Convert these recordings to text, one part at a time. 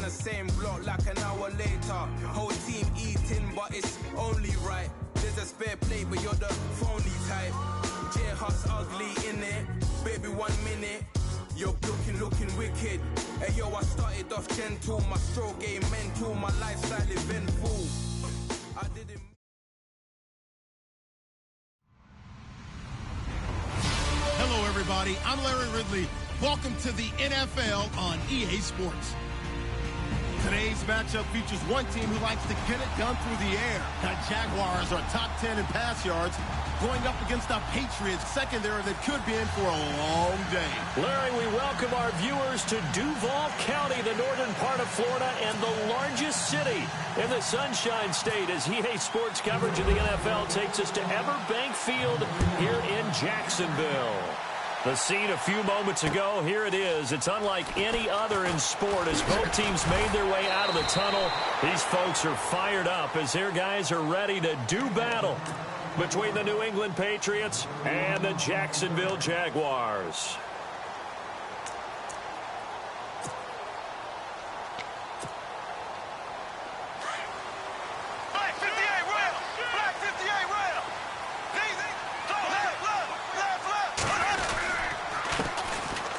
the same block like an hour later. Whole team eating, but it's only right. There's a spare plate, but you're the phony type. J-Hus ugly in it, baby 1 minute. You're looking wicked. Hey yo, I started off gentle, my stroke game mental, my lifestyle eventful. I didn't. Hello everybody, I'm Larry Ridley. Welcome to the NFL on EA Sports. Today's matchup features one team who likes to get it done through the air. The Jaguars are top 10 in pass yards, going up against the Patriots secondary that could be in for a long day. Larry, we welcome our viewers to Duval County, the northern part of Florida, and the largest city in the Sunshine State, as EA Sports coverage of the NFL takes us to Everbank Field here in Jacksonville. The scene a few moments ago, here it is. It's unlike any other in sport as both teams made their way out of the tunnel. These folks are fired up as their guys are ready to do battle between the New England Patriots and the Jacksonville Jaguars.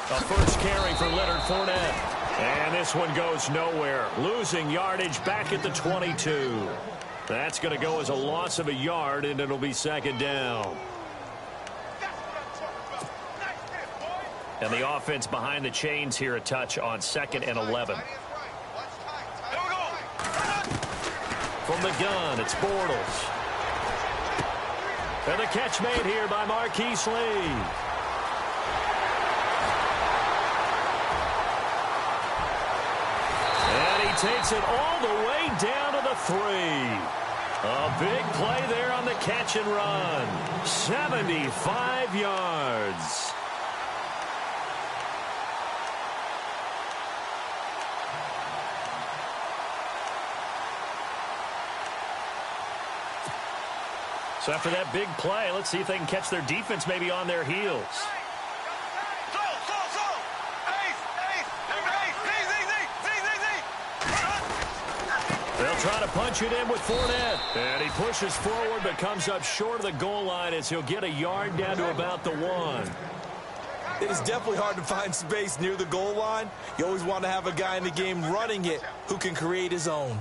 A first carry for Leonard Fournette. And this one goes nowhere. Losing yardage back at the 22. That's going to go as a loss of a yard, and it'll be second down. And the offense behind the chains here a touch on 2nd and 11. From the gun, it's Bortles. And the catch made here by Marquise Lee. Takes it all the way down to the 3. A big play there on the catch and run. 75 yards. So after that big play, let's see if they can catch their defense maybe on their heels. They'll try to punch it in with Fournette. And he pushes forward but comes up short of the goal line as he'll get a yard down to about the 1. It is definitely hard to find space near the goal line. You always want to have a guy in the game running it who can create his own.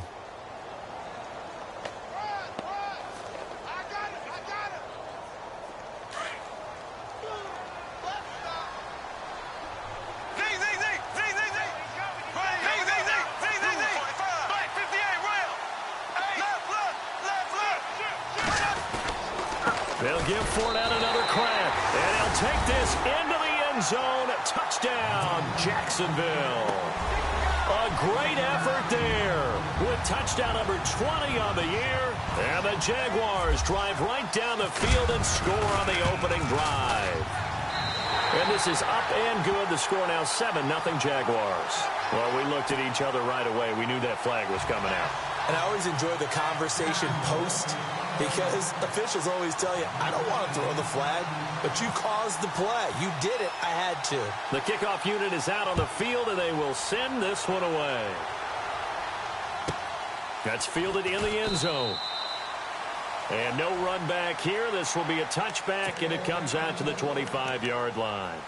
They'll give Fournette another crack, and he'll take this into the end zone. Touchdown, Jacksonville. A great effort there with touchdown number 20 on the year. And the Jaguars drive right down the field and score on the opening drive. And this is up and good. The score now 7-0 Jaguars. Well, we looked at each other right away. We knew that flag was coming out. And I always enjoy the conversation post, because officials always tell you, I don't want to throw the flag, but you caused the play. You did it. I had to. The kickoff unit is out on the field, and they will send this one away. That's fielded in the end zone. And no run back here. This will be a touchback, and it comes out to the 25-yard line.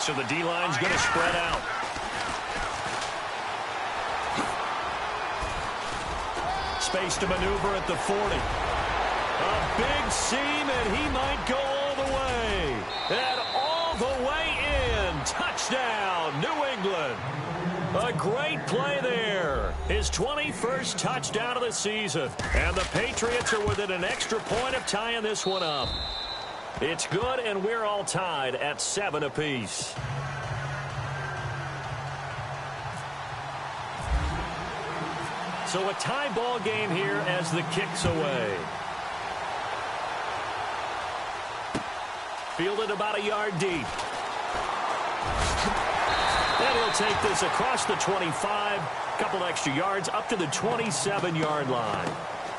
So the D-line's going to spread out. Space to maneuver at the 40. A big seam, and he might go all the way. And all the way in. Touchdown, New England. A great play there. His 21st touchdown of the season. And the Patriots are within an extra point of tying this one up. It's good, and we're all tied at 7 apiece. So a tie ball game here as the kick's away. Fielded about a yard deep. And he'll take this across the 25, a couple extra yards, up to the 27-yard line.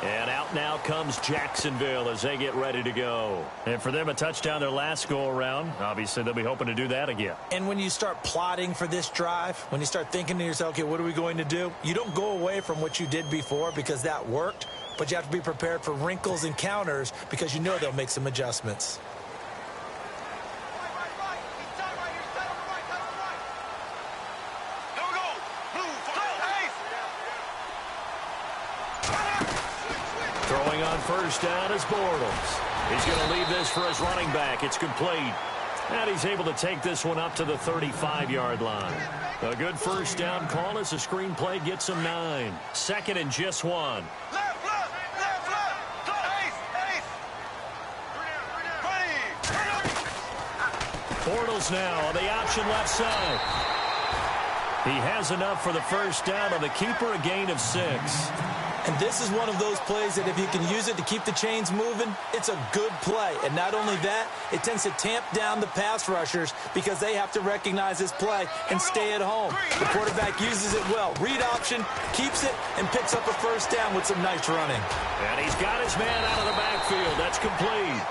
And out now comes Jacksonville as they get ready to go. And for them, a touchdown their last go-around. Obviously, they'll be hoping to do that again. And when you start plotting for this drive, when you start thinking to yourself, okay, what are we going to do? You don't go away from what you did before because that worked, but you have to be prepared for wrinkles and counters because you know they'll make some adjustments. Throwing on first down is Bortles. He's going to leave this for his running back. It's complete. And he's able to take this one up to the 35-yard line. A good first down call as the screenplay gets him 9. Second and just 1. Bortles now on the option left side. He has enough for the first down on the keeper, a gain of 6. And this is one of those plays that if you can use it to keep the chains moving, it's a good play. And not only that, it tends to tamp down the pass rushers because they have to recognize this play and stay at home. The quarterback uses it well. Read option, keeps it, and picks up a first down with some nice running. And he's got his man out of the backfield. That's complete.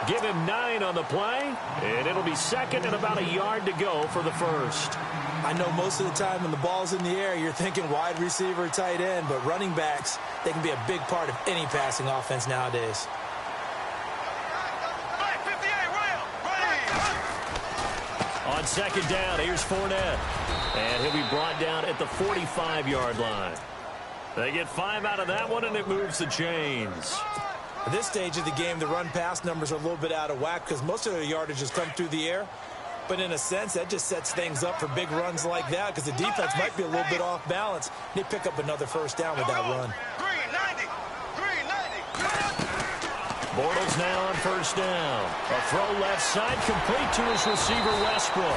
Give him 9 on the play, and it'll be second and about a yard to go for the first. I know most of the time when the ball's in the air, you're thinking wide receiver, tight end, but running backs, they can be a big part of any passing offense nowadays. On second down, here's Fournette. And he'll be brought down at the 45-yard line. They get 5 out of that one, and it moves the chains. At this stage of the game, the run-pass numbers are a little bit out of whack because most of their yardage has come through the air. But in a sense, that just sets things up for big runs like that because the defense might be a little bit off balance. They pick up another first down with that run. Bortles now on first down. A throw left side complete to his receiver, Westbrook.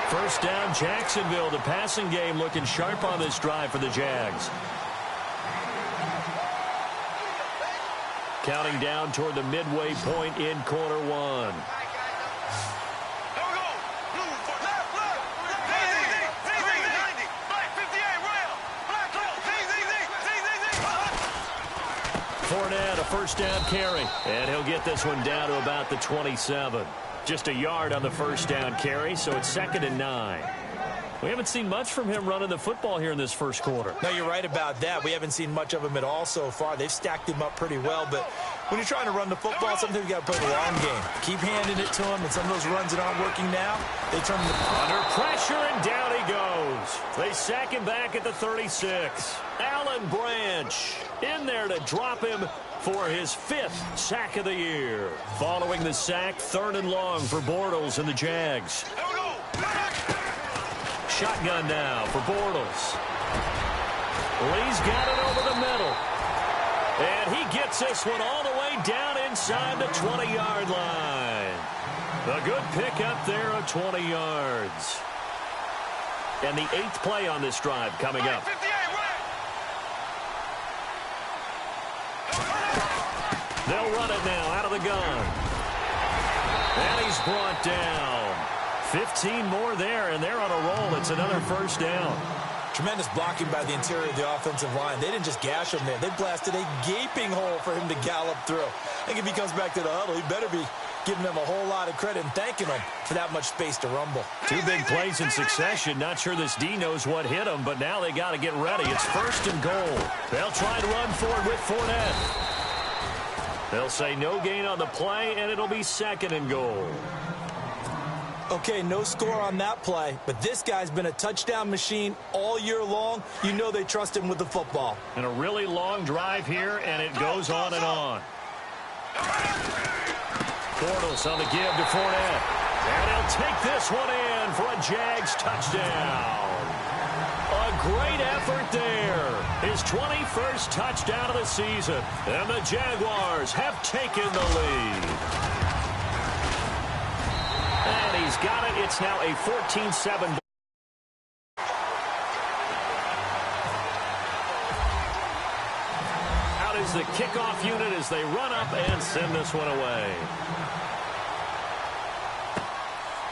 First down, Jacksonville. The passing game looking sharp on this drive for the Jags. Counting down toward the midway point in quarter 1. Fournette, a first down carry. And he'll get this one down to about the 27. Just a yard on the first down carry, so it's second and 9. We haven't seen much from him running the football here in this first quarter. No, you're right about that. We haven't seen much of him at all so far. They've stacked him up pretty well, but when you're trying to run the football, sometimes you got to play the long game. Keep handing it to him, and some of those runs that aren't working now, they turn them under pressure, and down he goes. They sack him back at the 36. Alan Branch in there to drop him for his 5th sack of the year. Following the sack, third and long for Bortles and the Jags. Shotgun now for Bortles. Lee's got it over the middle. And he gets this one all the way down inside the 20-yard line. A good pickup there of 20 yards. And the 8th play on this drive coming up. They'll run it now out of the gun. And he's brought down. 15 more there, and they're on a roll. It's another first down. Tremendous blocking by the interior of the offensive line. They didn't just gash him there. They blasted a gaping hole for him to gallop through. I think if he comes back to the huddle, he better be giving them a whole lot of credit and thanking them for that much space to rumble. 2 big plays in succession. Not sure this D knows what hit him, but now they got to get ready. It's first and goal. They'll try to run forward with Fournette. They'll say no gain on the play, and it'll be second and goal. Okay, no score on that play, but this guy's been a touchdown machine all year long. You know they trust him with the football. And a really long drive here, and it goes on and on. Bortles on the give to Fournette. And he'll take this one in for a Jags touchdown. A great effort there. His 21st touchdown of the season. And the Jaguars have taken the lead. And he's got it. It's now a 14-7. Out is the kickoff unit as they run up and send this one away.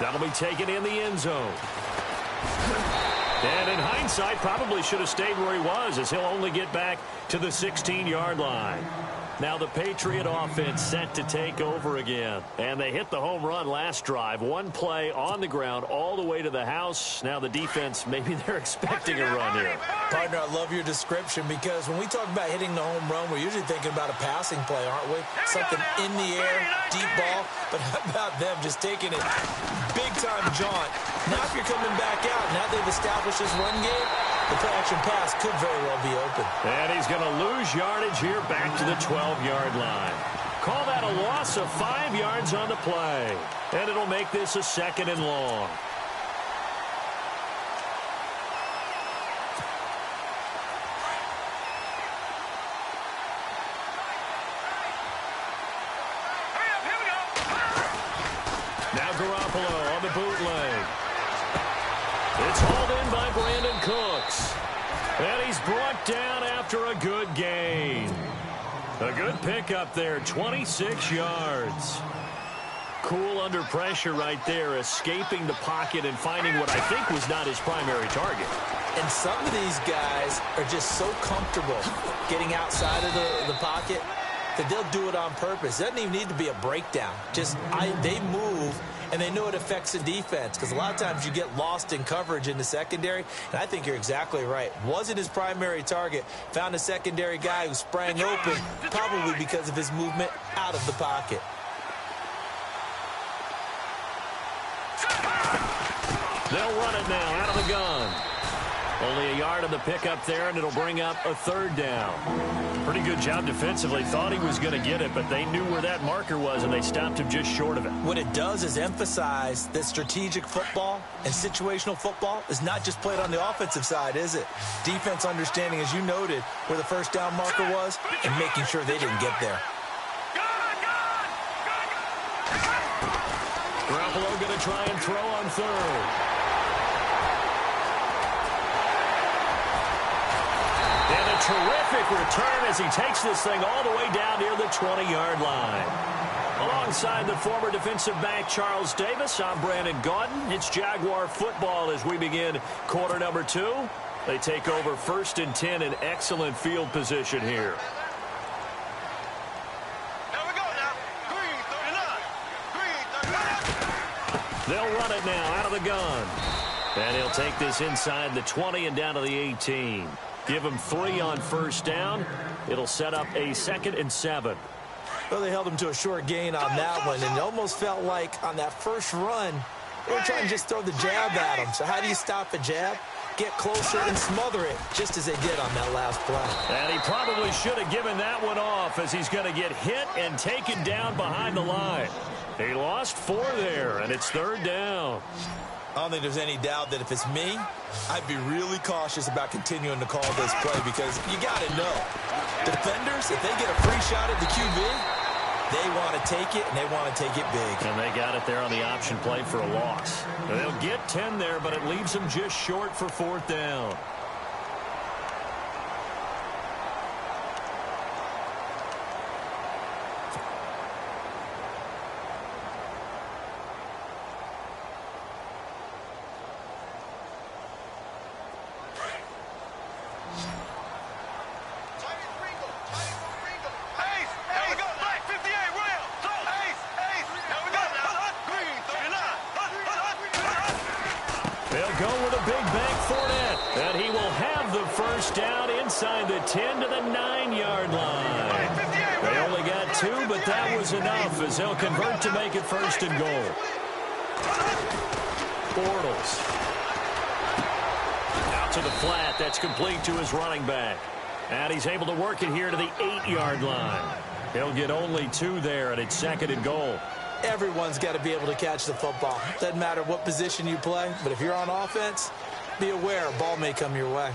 That'll be taken in the end zone. And in hindsight, probably should have stayed where he was, as he'll only get back to the 16-yard line. Now the Patriot offense set to take over again. And they hit the home run last drive. One play on the ground all the way to the house. Now the defense, maybe they're expecting a run here. Partner, I love your description, because when we talk about hitting the home run, we're usually thinking about a passing play, aren't we? Something in the air, deep ball. But how about them just taking it big-time jaunt? Now if you're coming back out, now they've established this run game, the play-action pass could very well be open. And he's going to lose yardage here back to the 12-yard line. Call that a loss of 5 yards on the play. And it'll make this a 2nd and long. Now Garoppolo on the bootleg. It's hauled in by Brandon Cooks. And he's brought down after a good gain. A good pickup there, 26 yards. Cool under pressure right there, escaping the pocket and finding what I think was not his primary target. And some of these guys are just so comfortable getting outside of the pocket that they'll do it on purpose. It doesn't even need to be a breakdown. They move, and they know it affects the defense, because a lot of times you get lost in coverage in the secondary, and I think you're exactly right. Wasn't his primary target. Found a secondary guy who sprang open, probably because of his movement out of the pocket. They'll run it now out of the gun. Only a yard on the pickup there, and it'll bring up a 3rd down. Pretty good job defensively. Thought he was going to get it, but they knew where that marker was, and they stopped him just short of it. What it does is emphasize that strategic football and situational football is not just played on the offensive side, is it? Defense understanding, as you noted, where the 1st down marker was and making sure they didn't get there. Garoppolo going to try and throw on 3rd. And a terrific return as he takes this thing all the way down near the 20-yard line. Alongside the former defensive back Charles Davis, I'm Brandon Gaudin. It's Jaguar football as we begin quarter number 2. They take over 1st and 10 in excellent field position here. They'll run it now out of the gun. And he'll take this inside the 20 and down to the 18. Give him 3 on 1st down. It'll set up a 2nd and 7. Well, they held him to a short gain on that one, and it almost felt like on that first run, they were trying to just throw the jab at him. So how do you stop a jab? Get closer and smother it, just as they did on that last play. And he probably should have given that one off, as he's going to get hit and taken down behind the line. He lost 4 there, and it's 3rd down. I don't think there's any doubt that if it's me, I'd be really cautious about continuing to call this play, because you got to know, defenders, if they get a free shot at the QB, they want to take it, and they want to take it big. And they got it there on the option play for a loss. They'll get 10 there, but it leaves them just short for 4th down. They'll go with a big bank Fournette, and he will have the 1st down inside the 10 to the 9-yard line. They only got 2, but that was enough as they'll convert to make it 1st and goal. Bortles. Out to the flat. That's complete to his running back. And he's able to work it here to the 8-yard line. He'll get only 2 there, and it's 2nd and goal. Everyone's got to be able to catch the football. Doesn't matter what position you play, but if you're on offense, be aware a ball may come your way.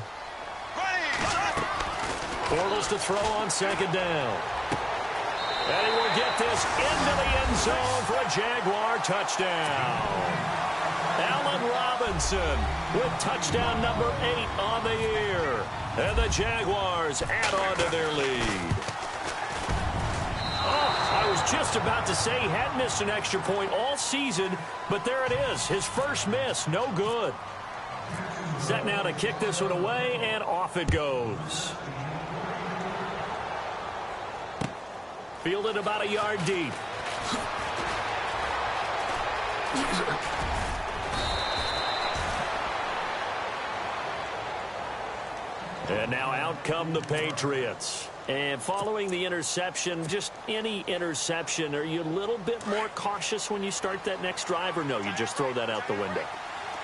Bortles to throw on 2nd down. And he will get this into the end zone for a Jaguar touchdown. Allen Robinson with touchdown number 8 on the year. And the Jaguars add on to their lead. I was just about to say he hadn't missed an extra point all season, but there it is. His first miss, no good. Set now to kick this one away, and off it goes. Fielded about a yard deep. And now out come the Patriots. And following the interception, just any interception, are you a little bit more cautious when you start that next drive, or no, you just throw that out the window?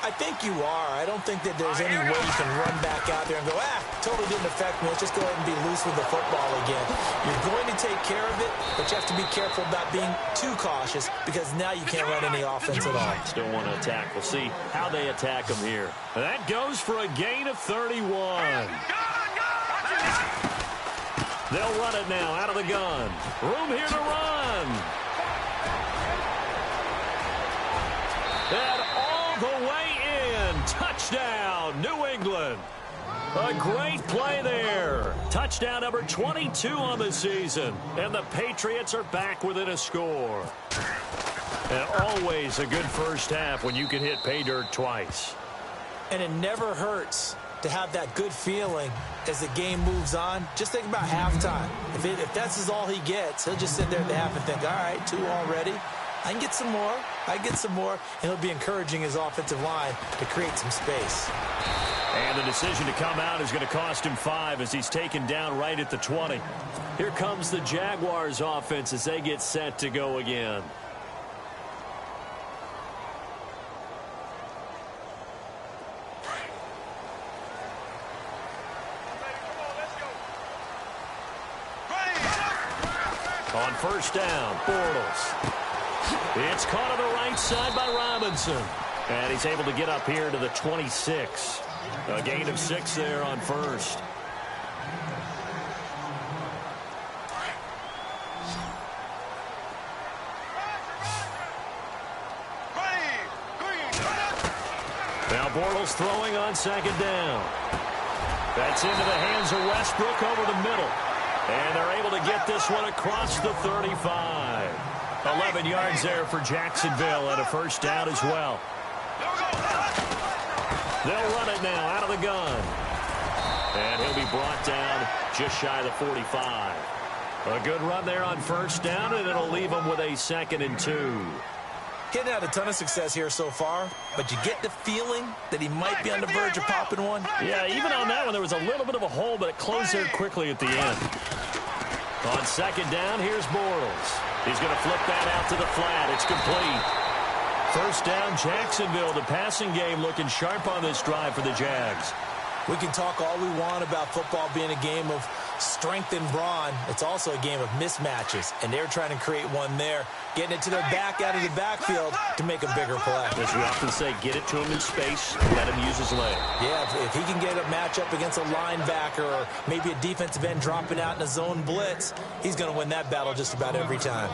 I think you are. I don't think that there's any way you can run back out there and go, totally didn't affect me. Let's just go ahead and be loose with the football again. You're going to take care of it, but you have to be careful about being too cautious because now you can't run any offense at all. Still want to attack. We'll see how they attack them here. And that goes for a gain of 31. They'll run it now out of the gun. Room here to run. And all the way in. Touchdown, New England. A great play there. Touchdown number 22 on the season. And the Patriots are back within a score. And always a good first half when you can hit pay dirt twice. And it never hurts to have that good feeling as the game moves on. Just think about halftime. If that's all he gets, he'll just sit there at the half and think, all right, 2 already. I can get some more. And he'll be encouraging his offensive line to create some space. And the decision to come out is going to cost him 5 as he's taken down right at the 20. Here comes the Jaguars offense as they get set to go again. On first down, Bortles. It's caught on the right side by Robinson. And he's able to get up here to the 26. A gain of 6 there on first. Now Bortles throwing on second down. That's into the hands of Westbrook over the middle. And they're able to get this one across the 35. 11 yards there for Jacksonville and a first down as well. They'll run it now out of the gun. And he'll be brought down just shy of the 45. A good run there on first down, and it'll leave him with a 2nd and 2. Getting had a ton of success here so far, but you get the feeling that he might be on the verge of popping one. Yeah, even on that one, there was a little bit of a hole, but it closed there quickly at the end. On second down, here's Bortles. He's going to flip that out to the flat. It's complete. First down, Jacksonville. The passing game looking sharp on this drive for the Jags. We can talk all we want about football being a game of strength and brawn. It's also a game of mismatches, and they're trying to create one there, getting it to their back out of the backfield to make a bigger play. As we often say, get it to him in space, let him use his leg. Yeah, if he can get a matchup against a linebacker or maybe a defensive end dropping out in a zone blitz, he's going to win that battle just about every time.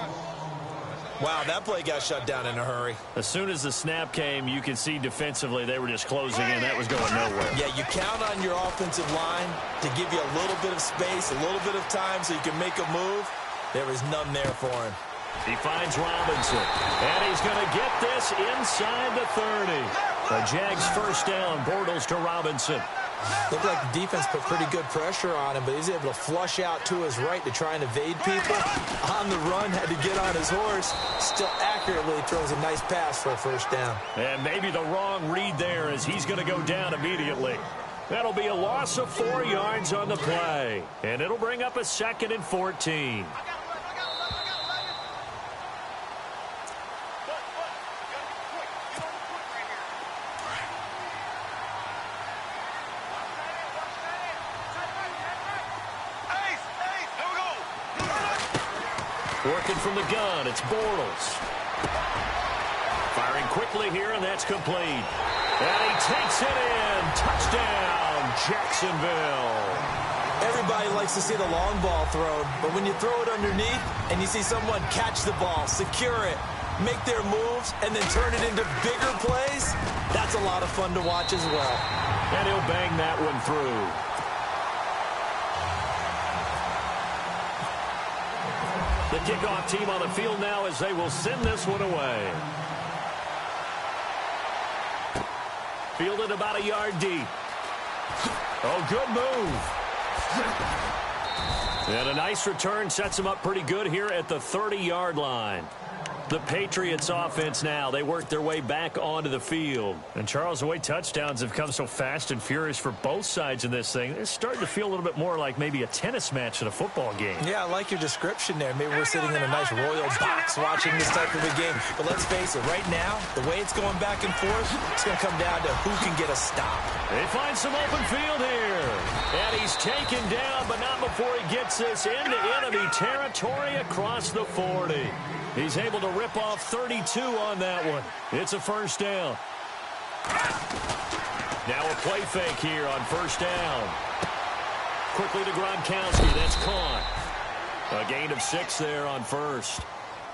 Wow, that play got shut down in a hurry. As soon as the snap came, you could see defensively they were just closing in. That was going nowhere. Yeah, you count on your offensive line to give you a little bit of space, a little bit of time so you can make a move. There was none there for him. He finds Robinson, and he's going to get this inside the 30. The Jags first down, Bortles to Robinson. Looked like the defense put pretty good pressure on him, but he's able to flush out to his right to try and evade people. On the run, had to get on his horse. Still accurately throws a nice pass for a first down. And maybe the wrong read there as he's going to go down immediately. That'll be a loss of 4 yards on the play. And it'll bring up a 2nd and 14. Working from the gun, it's Bortles. Firing quickly here, and that's complete. And he takes it in. Touchdown, Jacksonville. Everybody likes to see the long ball thrown, but when you throw it underneath and you see someone catch the ball, secure it, make their moves, and then turn it into bigger plays, that's a lot of fun to watch as well. And he'll bang that one through. The kickoff team on the field now as they will send this one away. Fielded about a yard deep. Oh, good move. And a nice return sets them up pretty good here at the 30-yard line. The Patriots offense now, they work their way back onto the field. And Charles, the way touchdowns have come so fast and furious for both sides in this thing, it's starting to feel a little bit more like maybe a tennis match than a football game. Yeah, I like your description there. Maybe we're sitting in a nice royal box watching this type of a game. But let's face it, right now, the way it's going back and forth, it's going to come down to who can get a stop. They find some open field here. And he's taken down, but not before he gets this into enemy territory across the 40. He's able to rip off 32 on that one. It's a first down. Now a play fake here on first down. Quickly to Gronkowski. That's caught. A gain of 6 there on first.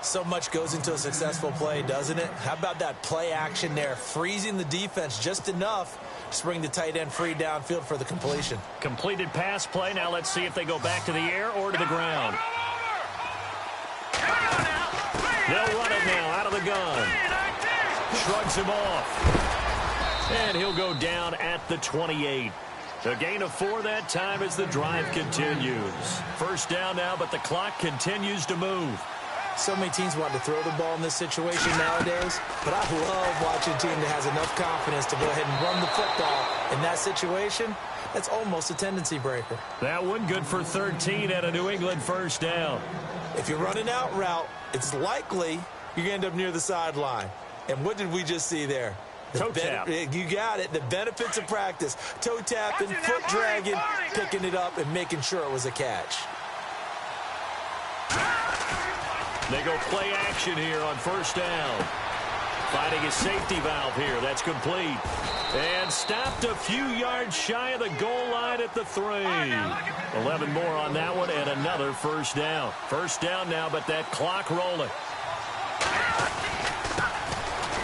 So much goes into a successful play, doesn't it? How about that play action there? Freezing the defense just enough to bring the tight end free downfield for the completion. Completed pass play. Now let's see if they go back to the air or to the ground. They'll run it now out of the gun. Shrugs him off. And he'll go down at the 28. A gain of 4 that time as the drive continues. First down now, but the clock continues to move. So many teams want to throw the ball in this situation nowadays, but I love watching a team that has enough confidence to go ahead and run the football. In that situation, that's almost a tendency breaker. That one good for 13 at a New England first down. If you're running out route, it's likely you're going to end up near the sideline. And what did we just see there? Toe tap. You got it. The benefits of practice. Toe tapping, foot dragging, picking it up, and making sure it was a catch. They go play action here on first down. Finding a safety valve here. That's complete. And stopped a few yards shy of the goal line at the 3. 11 more on that one and another first down. First down now, but that clock rolling.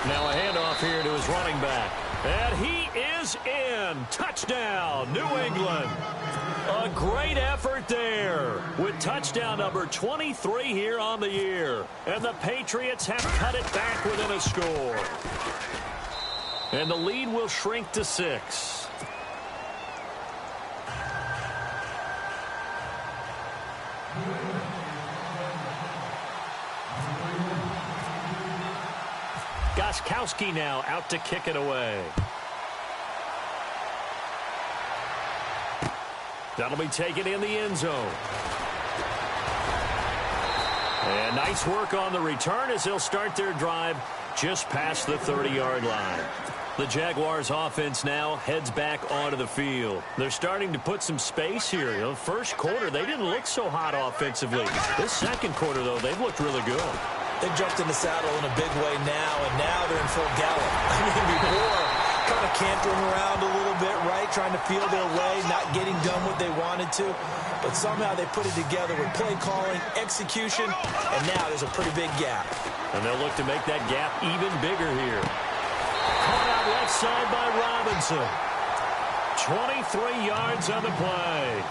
Now a handoff here to his running back. And he is in. Touchdown, New England. A great effort there with touchdown number 23 here on the year. And the Patriots have cut it back within a score. And the lead will shrink to 6. Gostkowski now out to kick it away. That'll be taken in the end zone. And nice work on the return as they'll start their drive just past the 30-yard line. The Jaguars offense now heads back onto the field. They're starting to put some space here. You know, first quarter, they didn't look so hot offensively. This second quarter, though, they've looked really good. They jumped in the saddle in a big way now, and now they're in full gallop. I mean, before, kind of cantering around a little bit, right? Trying to feel their way, not getting done what they wanted to. But somehow they put it together with play calling, execution, and now there's a pretty big gap. And they'll look to make that gap even bigger here. Caught out left side by Robinson. 23 yards on the play.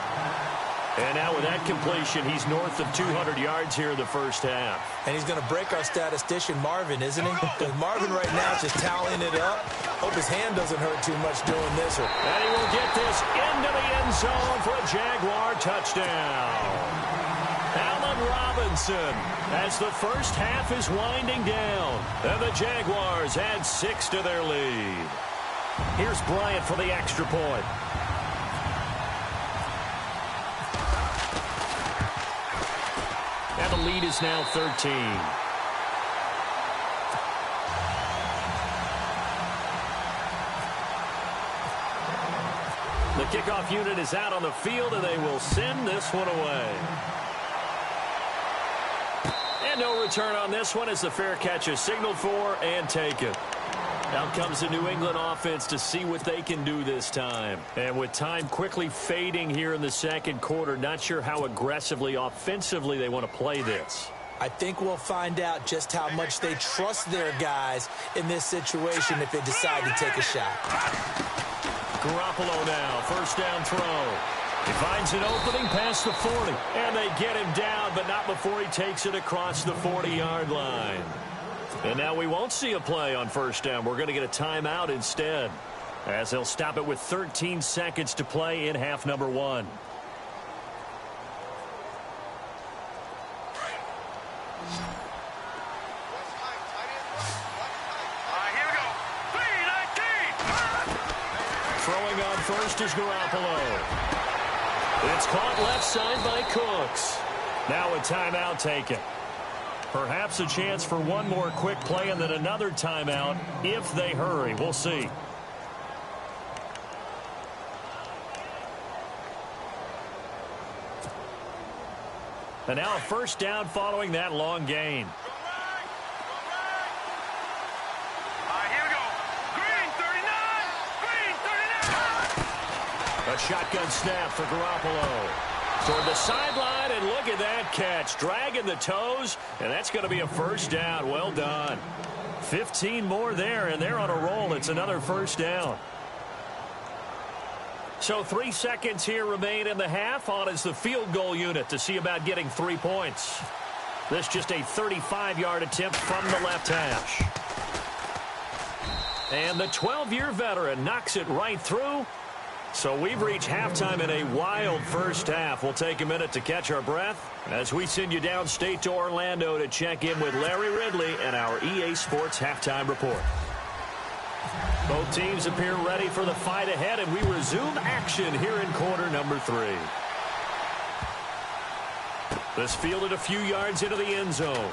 And now with that completion, he's north of 200 yards here in the first half. And he's going to break our statistician, Marvin, isn't he? Because Marvin right now is just tallying it up. Hope his hand doesn't hurt too much doing this. And he will get this into the end zone for a Jaguar touchdown. Allen Robinson as the first half is winding down. And the Jaguars add 6 to their lead. Here's Bryant for the extra point. And the lead is now 13. The kickoff unit is out on the field, and they will send this one away. And no return on this one as the fair catch is signaled for and taken. Out comes the New England offense to see what they can do this time. And with time quickly fading here in the second quarter, not sure how aggressively, offensively they want to play this. I think we'll find out just how much they trust their guys in this situation if they decide to take a shot. Garoppolo now, first down throw. He finds an opening past the 40. And they get him down, but not before he takes it across the 40-yard line. And now we won't see a play on first down. We're going to get a timeout instead. as they'll stop it with 13 seconds to play in half number 1. Throwing on first is Garoppolo. It's caught left side by Cooks. Now a timeout taken. Perhaps a chance for one more quick play and then another timeout if they hurry. We'll see. And now a first down following that long gain. A shotgun snap for Garoppolo. Toward the sideline, and look at that catch. Dragging the toes, and that's going to be a first down. Well done. 15 more there, and they're on a roll. It's another first down. So 3 seconds here remain in the half. On is the field goal unit to see about getting 3 points. This just a 35-yard attempt from the left hash. And the 12-year veteran knocks it right through. So we've reached halftime in a wild first half. We'll take a minute to catch our breath as we send you downstate to Orlando to check in with Larry Ridley and our EA Sports Halftime Report. Both teams appear ready for the fight ahead, and we resume action here in quarter number 3. This fielded a few yards into the end zone.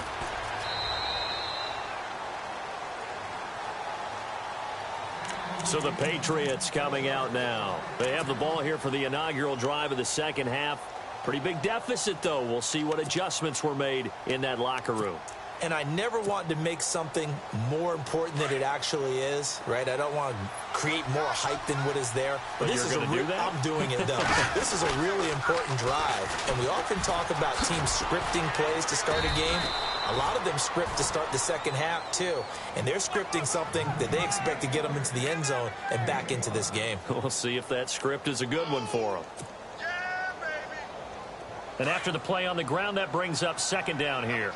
So the Patriots coming out now. They have the ball here for the inaugural drive of the second half. Pretty big deficit, though. We'll see what adjustments were made in that locker room. And I never want to make something more important than it actually is, right? I don't want to create more hype than what is there. But this is do that? I'm doing it, though. This is a really important drive. And we often talk about teams scripting plays to start a game. A lot of them script to start the second half, too. And they're scripting something that they expect to get them into the end zone and back into this game. We'll see if that script is a good one for them. And after the play on the ground, that brings up second down here.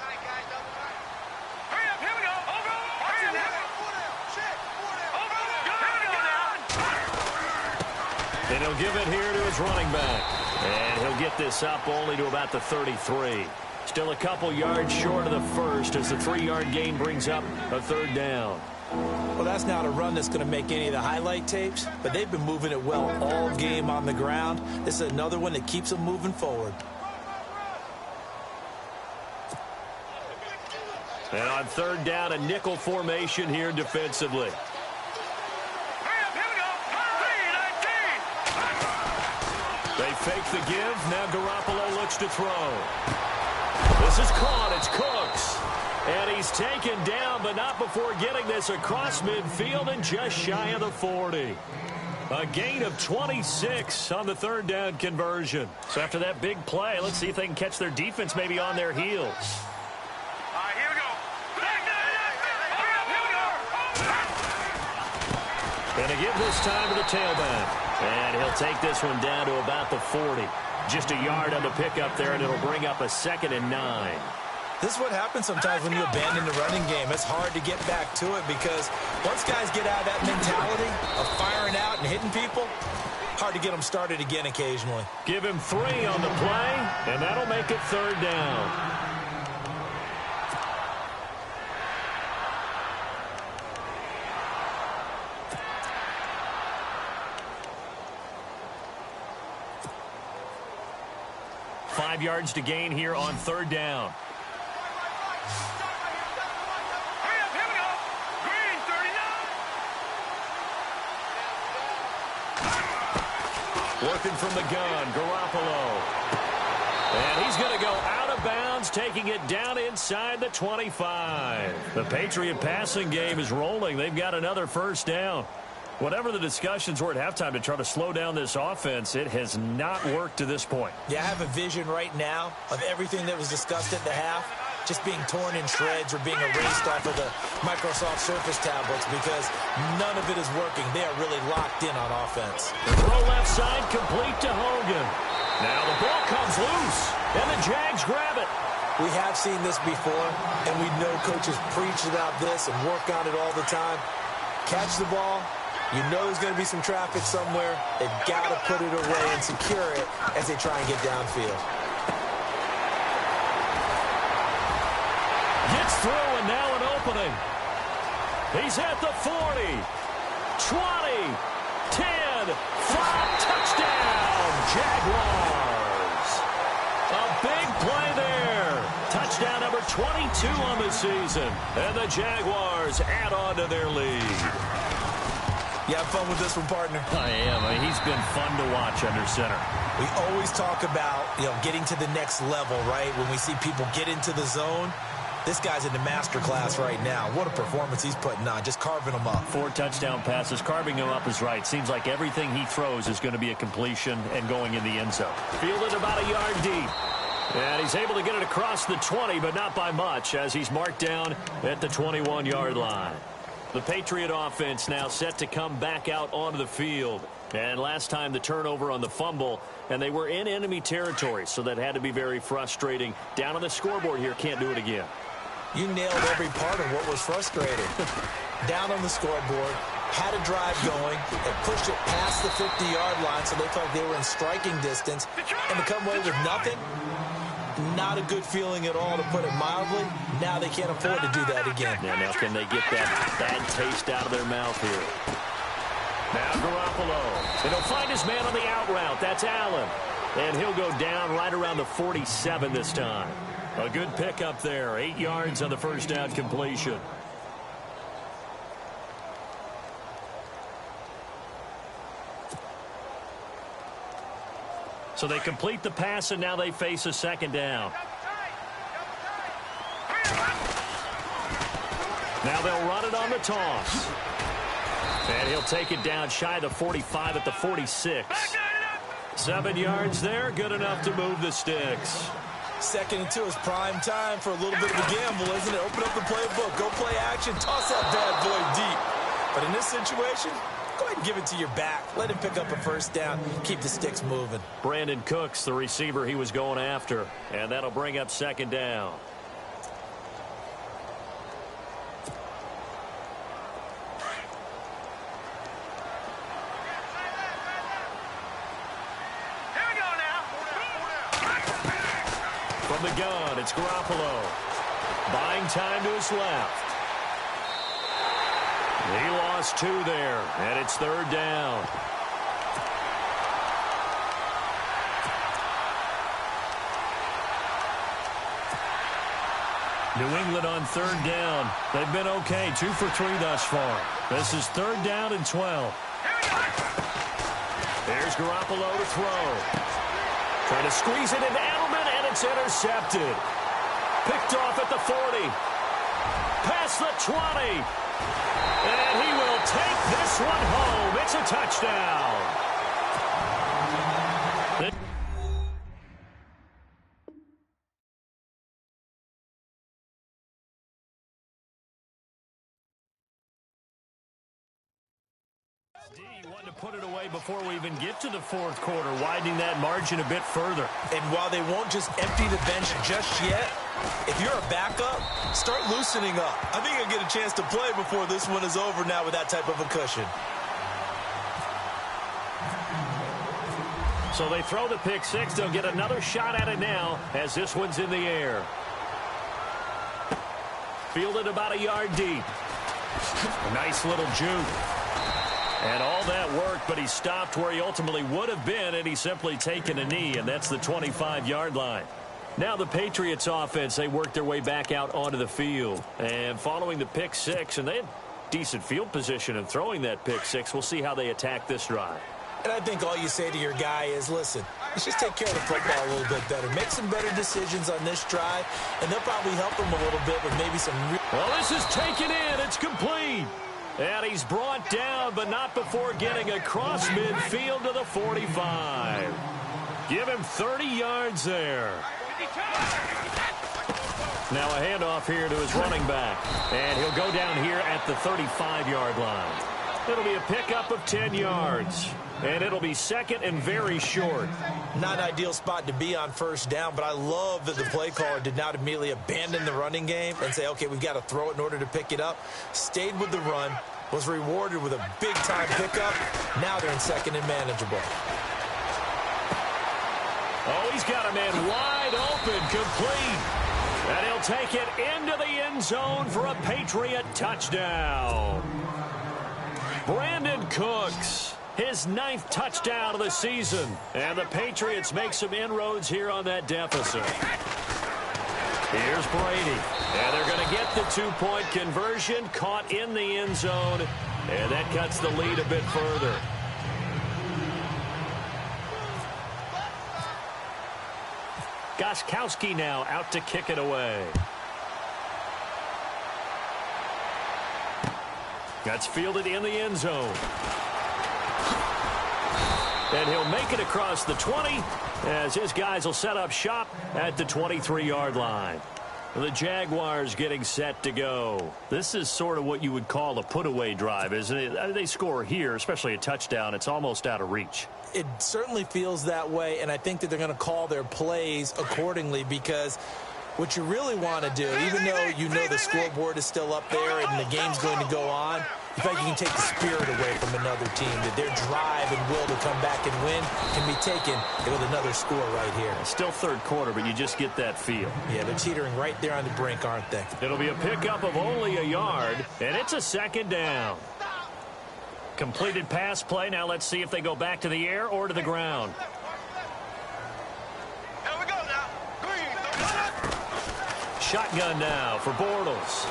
And he'll give it here to his running back. And he'll get this up only to about the 33. Still a couple yards short of the first as the 3-yard gain brings up a third down. Well, that's not a run that's going to make any of the highlight tapes, but they've been moving it well all game on the ground. This is another one that keeps them moving forward. And on third down, a nickel formation here defensively. They fake the give. Now Garoppolo looks to throw. This is caught. It's Cooks. And he's taken down, but not before getting this across midfield and just shy of the 40. A gain of 26 on the third down conversion. So after that big play, let's see if they can catch their defense maybe on their heels. And a give this time to the tailback. And he'll take this one down to about the 40. Just a yard on the pickup there, and it'll bring up a 2nd and 9. This is what happens sometimes when you abandon the running game. It's hard to get back to it because once guys get out of that mentality of firing out and hitting people, hard to get them started again occasionally. Give him 3 on the play, and that'll make it third down. Five yards to gain here on third down. Working from the gun, Garoppolo. And he's going to go out of bounds, taking it down inside the 25. The Patriot passing game is rolling. They've got another first down. Whatever the discussions were at halftime to try to slow down this offense, it has not worked to this point. Yeah, I have a vision right now of everything that was discussed at the half just being torn in shreds or being erased off of the Microsoft Surface tablets because none of it is working. They are really locked in on offense. The throw left side complete to Hogan. Now the ball comes loose, and the Jags grab it. We have seen this before, and we know coaches preach about this and work on it all the time. Catch the ball, You know there's going to be some traffic somewhere. They've got to put it away and secure it as they try and get downfield. Gets through, and now an opening. He's at the 40, 20, 10, 5, touchdown, Jaguars. A big play there. Touchdown number 22 on the season. And the Jaguars add on to their lead. You have fun with this one, partner? I am. He's been fun to watch under center. We always talk about, getting to the next level, right? When we see people get into the zone, this guy's in the master class right now. What a performance he's putting on, just carving them up. 4 touchdown passes. Carving them up is right. Seems like everything he throws is going to be a completion and going in the end zone. Fielded about a yard deep. And he's able to get it across the 20, but not by much, as he's marked down at the 21-yard line. The Patriot offense now set to come back out onto the field. And last time the turnover on the fumble, and they were in enemy territory, so that had to be very frustrating. Down on the scoreboard here, can't do it again. You nailed every part of what was frustrating. Down on the scoreboard, had a drive going, and pushed it past the 50-yard line, so they felt like they were in striking distance, and to come away with nothing, not a good feeling at all, to put it mildly. Now they can't afford to do that again. Yeah, now can they get that bad taste out of their mouth here? Now Garoppolo. And he'll find his man on the out route. That's Allen. And he'll go down right around the 47 this time. A good pickup there. 8 yards on the first down completion. So they complete the pass, and now they face a second down. Now they'll run it on the toss. And he'll take it down shy of the 45 at the 46. 7 yards there, good enough to move the sticks. 2nd and 2 is prime time for a little bit of a gamble, isn't it? Open up the playbook, go play action, toss that bad boy deep. But in this situation, go ahead and give it to your back. Let him pick up a first down. Keep the sticks moving. Brandon Cooks, the receiver he was going after. And that'll bring up second down. From the gun, it's Garoppolo. Buying time to his left. He lost 2 there, and it's 3rd down. New England on 3rd down. They've been okay, 2 for 3 thus far. This is 3rd down and 12. There's Garoppolo to throw. Trying to squeeze it into Edelman, and it's intercepted. Picked off at the 40. Past the 20. And he will take this one home. It's a touchdown. Wanted to put it away before we even get to the 4th quarter, widening that margin a bit further. And while they won't just empty the bench just yet, if you're a backup, start loosening up. I think you'll get a chance to play before this one is over now with that type of a cushion. So they throw the pick 6. They'll get another shot at it now as this one's in the air. Fielded about a yard deep. A nice little juke. And all that worked, but he stopped where he ultimately would have been, and he's simply taken a knee, and that's the 25-yard line. Now the Patriots offense, they worked their way back out onto the field. And following the pick 6, and they had decent field position in throwing that pick 6. We'll see how they attack this drive. And I think all you say to your guy is, listen, let's just take care of the football a little bit better. Make some better decisions on this drive, and they'll probably help him a little bit with maybe some... Well, this is taken in. It's complete. And he's brought down, but not before getting across midfield to the 45. Give him 30 yards there. Now a handoff here to his running back. And he'll go down here at the 35-yard line. It'll be a pickup of 10 yards. And it'll be 2nd and very short. Not an ideal spot to be on first down, but I love that the play caller did not immediately abandon the running game and say, okay, we've got to throw it in order to pick it up. Stayed with the run, was rewarded with a big-time pickup. Now they're in second and manageable. Oh, he's got a man wide open, complete. And he'll take it into the end zone for a Patriot touchdown. Brandon Cooks, his 9th touchdown of the season. And the Patriots make some inroads here on that deficit. Here's Brady. And they're going to get the 2-point conversion, caught in the end zone. And that cuts the lead a bit further. Gostkowski now out to kick it away. That's fielded in the end zone. And he'll make it across the 20 as his guys will set up shop at the 23-yard line. The Jaguars getting set to go. This is sort of what you would call a put-away drive, isn't it? They score here, especially a touchdown. It's almost out of reach. It certainly feels that way, and I think that they're going to call their plays accordingly because what you really want to do, even though you know the scoreboard is still up there and the game's going to go on, in fact, you can take the spirit away from another team, that their drive and will to come back and win can be taken with another score right here. Still third quarter, but you just get that feel. Yeah, they're teetering right there on the brink, aren't they? It'll be a pickup of only a yard, and it's a second down. Completed pass play. Now let's see if they go back to the air or to the ground. Here we go now. Shotgun now for Bortles.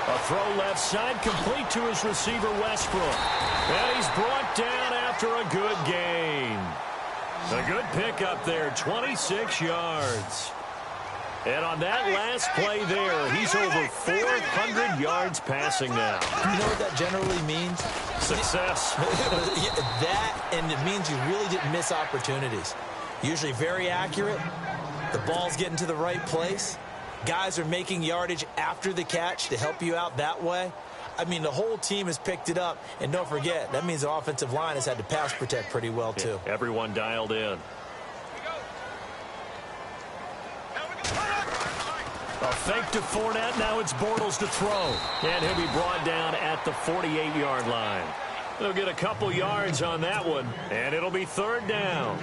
A throw left side, complete to his receiver, Westbrook. And he's brought down after a good gain. A good pickup there, 26 yards. And on that last play there, he's over 400 yards passing now. You know what that generally means? Success. That, and it means you really didn't miss opportunities. Usually very accurate. The ball's getting to the right place. Guys are making yardage after the catch to help you out that way. I mean, the whole team has picked it up. And don't forget, that means the offensive line has had to pass protect pretty well, too. Yeah, everyone dialed in. A fake to Fournette. Now it's Bortles to throw. And he'll be brought down at the 48-yard line. They'll get a couple yards on that one, and it'll be third down.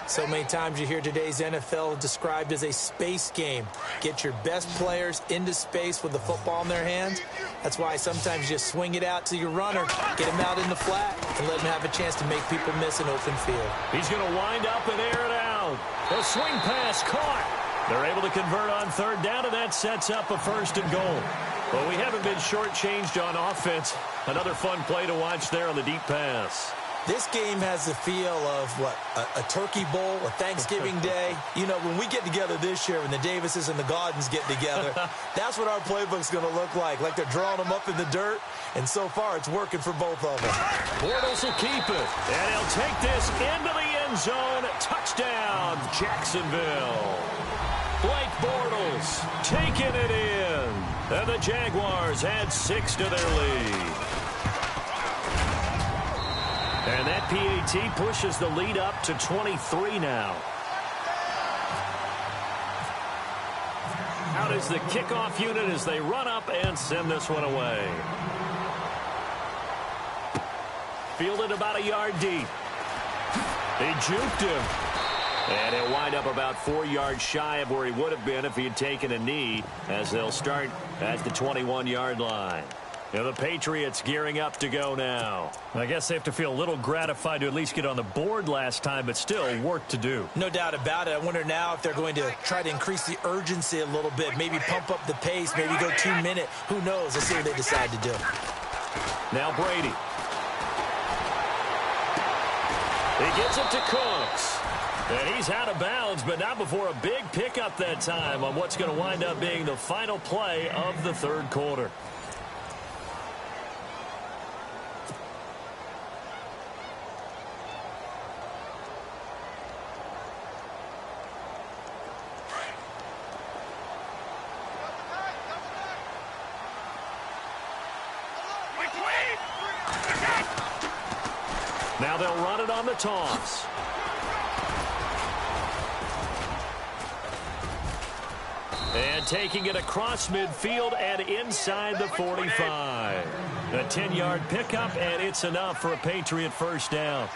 So many times you hear today's NFL described as a space game. Get your best players into space with the football in their hands. That's why sometimes you just swing it out to your runner, get him out in the flat, and let him have a chance to make people miss an open field. He's going to wind up and air it out. A swing pass caught. They're able to convert on third down, and that sets up a first and goal. But we haven't been shortchanged on offense. Another fun play to watch there on the deep pass. This game has the feel of, what, a turkey bowl, a Thanksgiving day. You know, when we get together this year, when the Davises and the Gaudens get together, that's what our playbook's going to look like they're drawing them up in the dirt, and so far it's working for both of them. Bortles will keep it, and he'll take this into the end zone. Touchdown, Jacksonville. Blake Bortles taking it in, and the Jaguars add 6 to their lead. And that PAT pushes the lead up to 23 now. Out is the kickoff unit as they run up and send this one away. Fielded about a yard deep. They juked him. And he'll wind up about 4 yards shy of where he would have been if he had taken a knee, as they'll start at the 21-yard line. Now the Patriots gearing up to go now. I guess they have to feel a little gratified to at least get on the board last time, but still work to do. No doubt about it. I wonder now if they're going to try to increase the urgency a little bit, maybe pump up the pace, maybe go 2 minute. Who knows? Let's see what they decide to do. Now Brady. He gets it to Cooks. And he's out of bounds, but not before a big pickup that time on what's going to wind up being the final play of the third quarter. Now they'll run it on the toss. And taking it across midfield and inside the 45. A 10-yard pickup, and it's enough for a Patriot first down.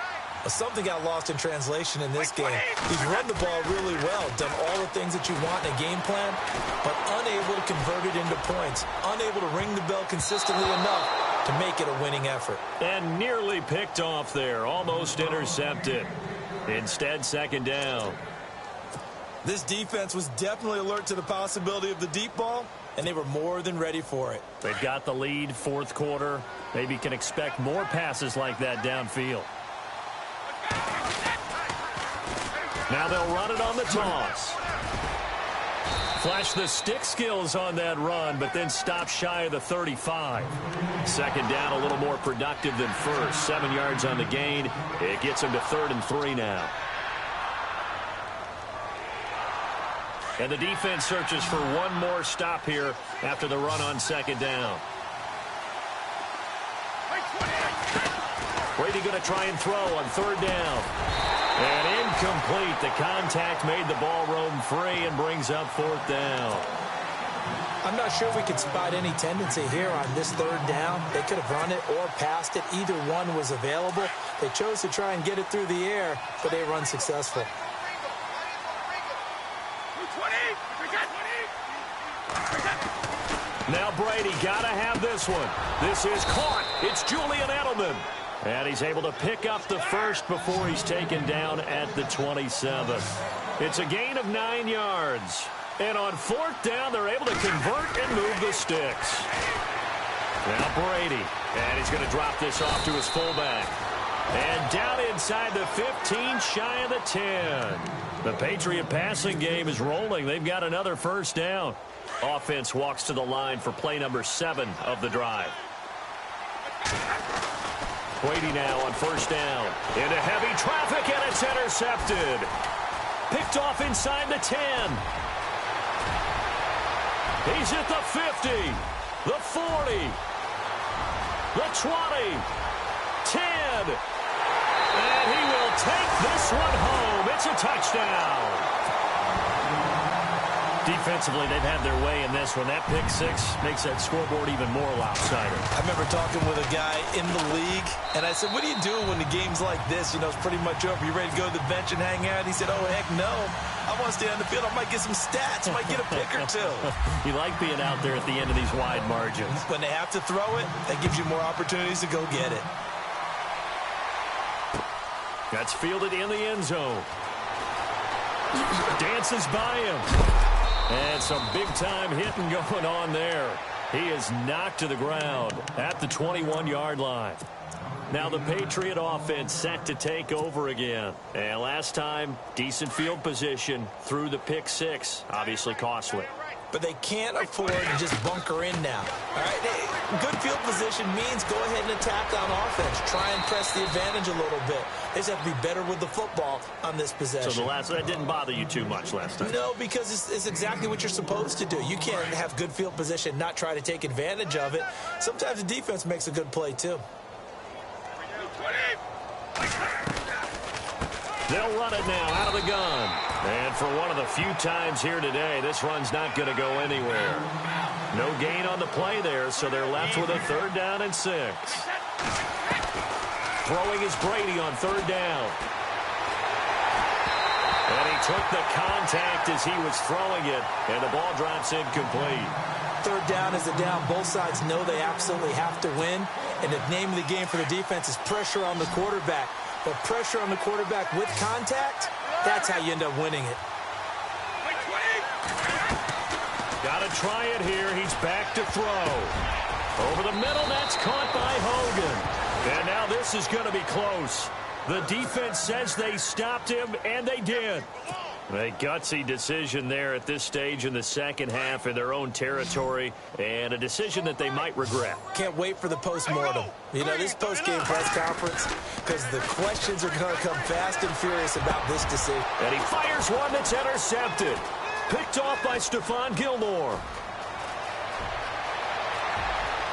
Something got lost in translation in this game. He's run the ball really well, done all the things that you want in a game plan, but unable to convert it into points, unable to ring the bell consistently enough to make it a winning effort. And nearly picked off there, almost intercepted. Instead, second down. This defense was definitely alert to the possibility of the deep ball, and they were more than ready for it. They've got the lead, fourth quarter. Maybe can expect more passes like that downfield. Now they'll run it on the toss. Flash the stick skills on that run, but then stop shy of the 35. Second down, a little more productive than first. 7 yards on the gain. It gets them to 3rd and 3 now. And the defense searches for one more stop here after the run on second down. Brady going to try and throw on 3rd down. And incomplete. The contact made the ball roam free and brings up 4th down. I'm not sure if we could spot any tendency here on this 3rd down. They could have run it or passed it. Either one was available. They chose to try and get it through the air, but they were unsuccessful. Now Brady got to have this one. This is caught. It's Julian Edelman. And he's able to pick up the first before he's taken down at the 27. It's a gain of 9 yards. And on 4th down, they're able to convert and move the sticks. Now Brady. And he's going to drop this off to his fullback. And down inside the 15, shy of the 10. The Patriot passing game is rolling. They've got another first down. Offense walks to the line for play number 7 of the drive. Brady now on 1st down. Into heavy traffic, and it's intercepted. Picked off inside the 10. He's at the 50, the 40, the 20, 10. And he will take this one home. It's a touchdown. Defensively, they've had their way in this one. That pick 6 makes that scoreboard even more lopsided. I remember talking with a guy in the league, and I said, what do you do when the game's like this? You know, it's pretty much over. You ready to go to the bench and hang out? He said, oh, heck no. I want to stay on the field. I might get some stats. I might get a pick or two. You like being out there at the end of these wide margins. When they have to throw it, that gives you more opportunities to go get it. That's fielded in the end zone. Dances by him. And some big-time hitting going on there. He is knocked to the ground at the 21-yard line. Now the Patriot offense set to take over again. And last time, decent field position through the pick 6. Obviously costly. But they can't afford to just bunker in now. All right, good field position means go ahead and attack on offense. Try and press the advantage a little bit. They just have to be better with the football on this possession. So that didn't bother you too much last time? No, because it's exactly what you're supposed to do. You can't have good field position, not try to take advantage of it. Sometimes the defense makes a good play, too. They'll run it now out of the gun. And for one of the few times here today, this run's not going to go anywhere. No gain on the play there, so they're left with a 3rd down and 6. Throwing is Brady on 3rd down. And he took the contact as he was throwing it, and the ball drops incomplete. 3rd down is a down. Both sides know they absolutely have to win. And the name of the game for the defense is pressure on the quarterback. But pressure on the quarterback with contact, that's how you end up winning it. Got to try it here. He's back to throw. Over the middle, that's caught by Hogan. And now this is going to be close. The defense says they stopped him, and they did. A gutsy decision there at this stage in the second half in their own territory, and a decision that they might regret. Can't wait for the post-mortem. You know, this post-game press conference, because the questions are going to come fast and furious about this decision. And he fires one that's intercepted. Picked off by Stephon Gilmore.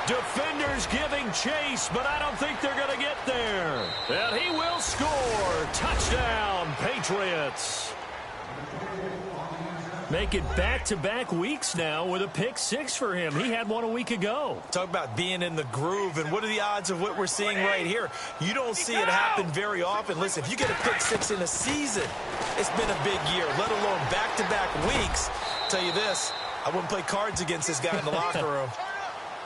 Defenders giving chase, but I don't think they're going to get there. And he will score. Touchdown, Patriots. Make it back-to-back weeks now with a pick six for him. He had one a week ago. Talk about being in the groove, and what are the odds of what we're seeing right here? You don't see it happen very often. Listen, if you get a pick six in a season, it's been a big year, let alone back-to-back weeks. I'll tell you this, I wouldn't play cards against this guy in the locker room.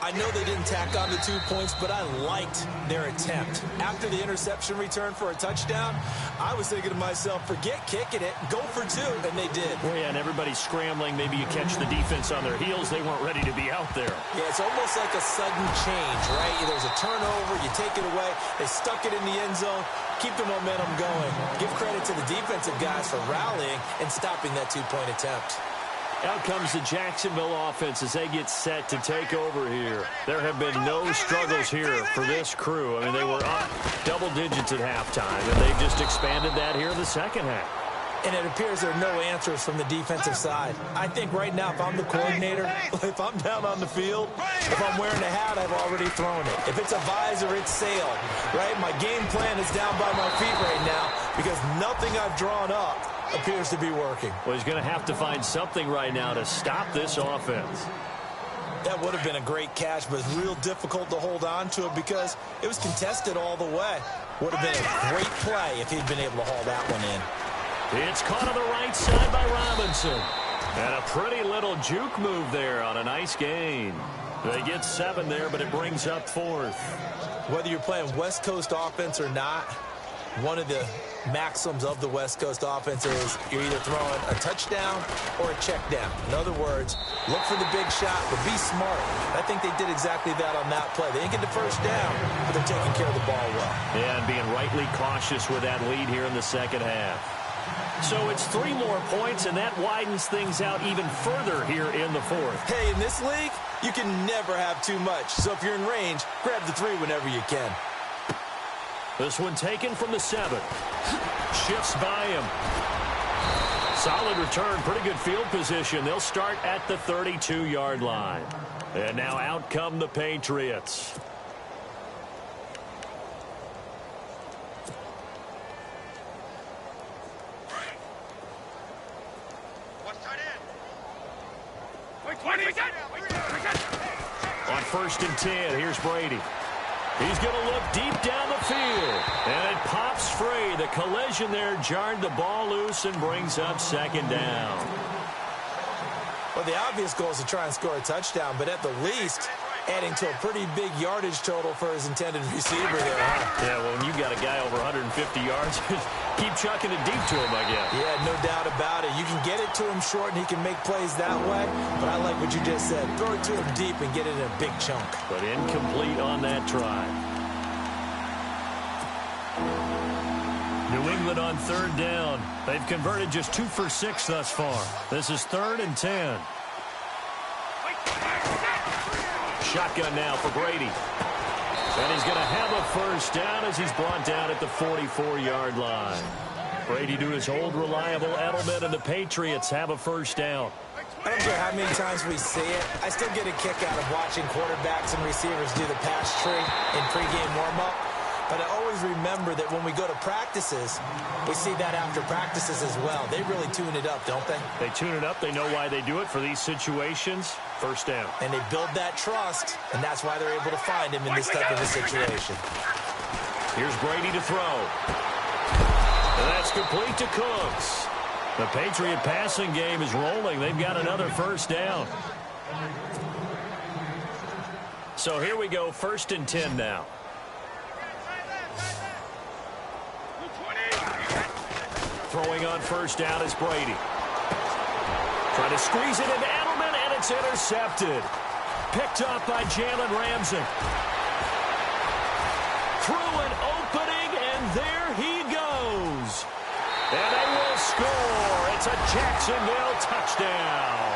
I know they didn't tack on the 2 points, but I liked their attempt. After the interception return for a touchdown, I was thinking to myself, forget kicking it, go for two, and they did. Well, yeah, and everybody's scrambling. Maybe you catch the defense on their heels. They weren't ready to be out there. Yeah, it's almost like a sudden change, right? There's a turnover, you take it away, they stuck it in the end zone, keep the momentum going. Give credit to the defensive guys for rallying and stopping that 2-point attempt. Out comes the Jacksonville offense as they get set to take over here. There have been no struggles here for this crew. I mean, they were up double digits at halftime, and they've just expanded that here in the second half. And it appears there are no answers from the defensive side. I think right now, if I'm the coordinator, if I'm down on the field, if I'm wearing a hat, I've already thrown it. If it's a visor, it's sailed, right? My game plan is down by my feet right now because nothing I've drawn up appears to be working. Well, he's going to have to find something right now to stop this offense. That would have been a great catch, but it's real difficult to hold on to it because it was contested all the way. Would have been a great play if he'd been able to haul that one in. It's caught on the right side by Robinson. And a pretty little juke move there on a nice gain. They get 7 there, but it brings up 4th. Whether you're playing West Coast offense or not, one of the maxims of the West Coast offense is you're either throwing a touchdown or a check down. In other words, look for the big shot, but be smart. I think they did exactly that on that play. They didn't get the first down, but they're taking care of the ball well. Yeah, and being rightly cautious with that lead here in the second half. So it's 3 more points, and that widens things out even further here in the 4th. Hey, in this league, you can never have too much. So if you're in range, grab the 3 whenever you can. This one taken from the 7. Shifts by him. Solid return, pretty good field position. They'll start at the 32-yard line. And now out come the Patriots. On 1st and 10, here's Brady. He's going to look deep down the field. And it pops free. The collision there jarred the ball loose and brings up 2nd down. Well, the obvious goal is to try and score a touchdown, but at the least, adding to a pretty big yardage total for his intended receiver there, huh? Yeah, well, when you got a guy over 150 yards, keep chucking it deep to him, I guess. Yeah, no doubt about it. You can get it to him short, and he can make plays that way, but I like what you just said. Throw it to him deep and get it in a big chunk. But incomplete on that try. New England on 3rd down. They've converted just 2 for 6 thus far. This is 3rd and 10. Shotgun now for Brady. And he's going to have a first down as he's brought down at the 44-yard line. Brady to his old reliable Edelman, and the Patriots have a first down. I don't care how many times we see it. I still get a kick out of watching quarterbacks and receivers do the pass tree in pregame warm-up. But I always remember that when we go to practices, we see that after practices as well. They really tune it up, don't they? They tune it up. They know why they do it for these situations. First down. And they build that trust, and that's why they're able to find him in this type of a situation. Here's Brady to throw. And that's complete to Cooks. The Patriot passing game is rolling. They've got another first down. So here we go, 1st and 10 now. Throwing on first down is Brady. Trying to squeeze it into Edelman, and it's intercepted. Picked up by Jalen Ramsey. Through an opening, and there he goes. And they will score. It's a Jacksonville touchdown.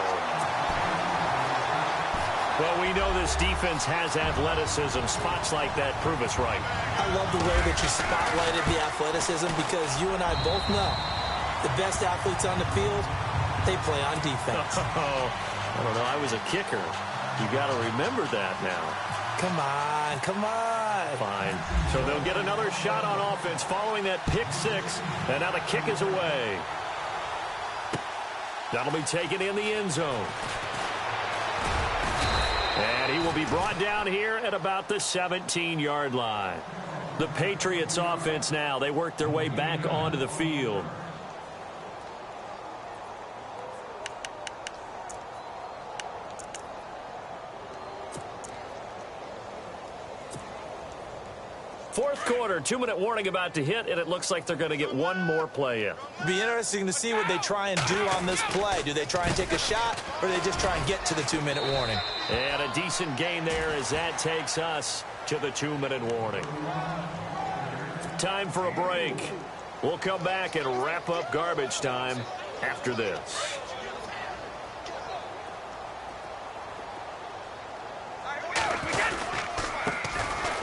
Well, we know this defense has athleticism. Spots like that prove us right. I love the way that you spotlighted the athleticism because you and I both know the best athletes on the field, they play on defense. Oh, I don't know. I was a kicker. You got to remember that now. Come on, come on. Fine. So they'll get another shot on offense following that pick 6, and now the kick is away. That'll be taken in the end zone. And he will be brought down here at about the 17-yard line. The Patriots offense now, they work their way back onto the field. Fourth quarter, 2-minute warning about to hit, and it looks like they're going to get one more play in. It'll be interesting to see what they try and do on this play. Do they try and take a shot, or do they just try and get to the 2-minute warning? And a decent gain there as that takes us to the 2-minute warning. Time for a break. We'll come back and wrap up garbage time after this.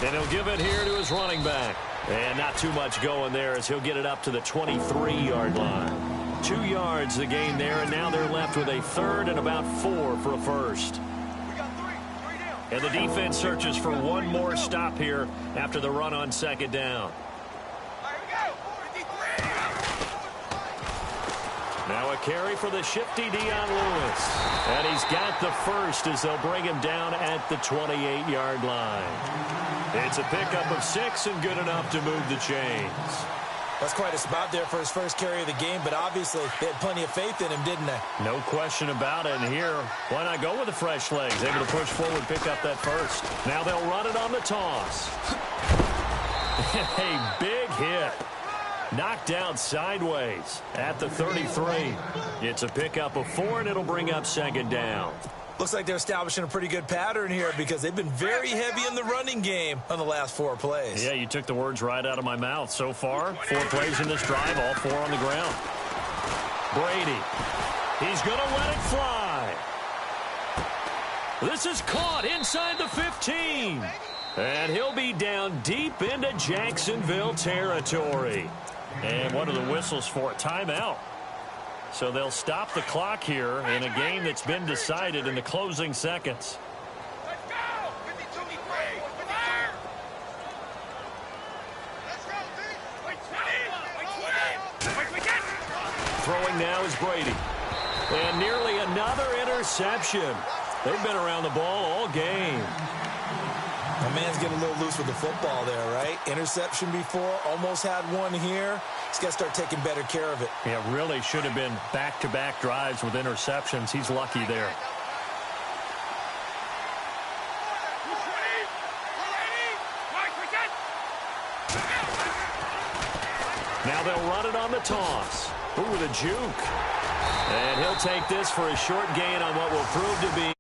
And he'll give it here to his running back. And not too much going there as he'll get it up to the 23-yard line. 2 yards the gain there, and now they're left with a third and about 4 for a first. And the defense searches for one more stop here after the run on second down. Now a carry for the shifty Dion Lewis. And he's got the first as they'll bring him down at the 28-yard line. It's a pickup of 6 and good enough to move the chains. That's quite a spot there for his first carry of the game, but obviously they had plenty of faith in him, didn't they? No question about it. And here, why not go with the fresh legs? Able to push forward, pick up that first. Now they'll run it on the toss. A big hit. Knocked down sideways at the 33. It's a pickup of 4, and it'll bring up second down. Looks like they're establishing a pretty good pattern here because they've been very heavy in the running game on the last 4 plays. Yeah, you took the words right out of my mouth. So far, 4 plays in this drive, all 4 on the ground. Brady. He's going to let it fly. This is caught inside the 15. And he'll be down deep into Jacksonville territory. And what are the whistles for? Timeout. So they'll stop the clock here in a game that's been decided in the closing seconds. Let's go! 52-3! Throwing now is Brady. And nearly another interception. They've been around the ball all game. My man's getting a little loose with the football there, right? Interception before, almost had one here. He's got to start taking better care of it. Yeah, really should have been back-to-back drives with interceptions. He's lucky there. Now they'll run it on the toss. Ooh, the juke. And he'll take this for a short gain on what will prove to be